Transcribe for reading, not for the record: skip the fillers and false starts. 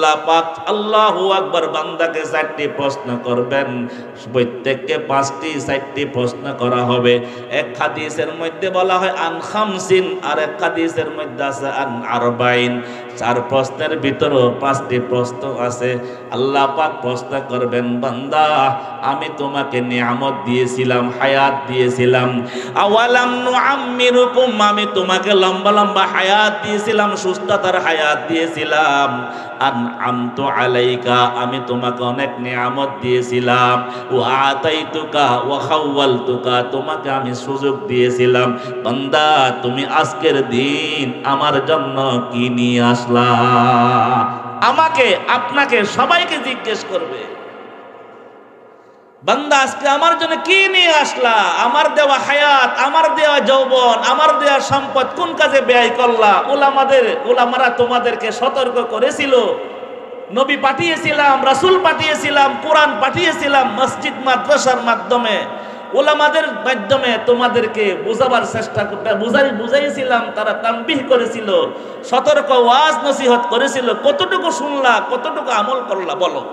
আল্লাহ পাক আল্লাহু আকবার বান্দাকে 4টি প্রশ্ন করবেন, প্রত্যেককে 5টি 4টি প্রশ্ন করা হবে। এক হাদিসের মধ্যে বলা হয় আন খামসিন, আর এক হাদিসের মধ্যে আছে আন আরবাইন। 4 প্রশ্নের ভিতরেও 5টি প্রশ্ন আছে। আল্লাহ পাক প্রশ্ন করবেন, বান্দা আমি তোমাকে নিয়ামত দিয়েছিলাম, হায়াত দিয়েছিলাম। আওয়ালাম নুআম্মিরুকুম, আমি তোমাকে লম্বা লম্বা হায়াত দিয়েছিলাম, সুস্থতার হায়াত দিয়েছিলাম। আনআমতু আলাইকা, আমি তোমাকে অনেক নিয়ামত দিয়েছিলাম। ওয়া আতাইতুকা ওয়া খাওয়ালতুকা, তোমাকে আমি সুযোগ দিয়েছিলাম। বান্দা তুমি আজকের দিন আমার জন্য কি নিয়ে আসলা? আমাকে, আপনাকে, সবাইকে জিজ্ঞেস করবে, বান্দা আজকে আমার জন্য কি নিয়ে আসলা? আমার দেওয়া হায়াত, আমার দেওয়া যৌবন, আমার দেওয়া সম্পদ কোন কাজে ব্যয় করলা? উলামারা তোমাদেরকে সতর্ক করেছিল, নবী পাঠিয়েছিলাম, রাসূল পাঠিয়েছিলাম, কোরআন পাঠিয়েছিলাম, মসজিদ মাদ্রাসার মাধ্যমে, উলামাদের মাধ্যমে তোমাদেরকে বোঝাবার চেষ্টা করতে বুঝাইছিলাম। তারা তানবিহ করেছিল, সতর্ক ওয়াজ নসিহত করেছিল। কতটুকু শুনলা, কতটুকু আমল করলা বলো?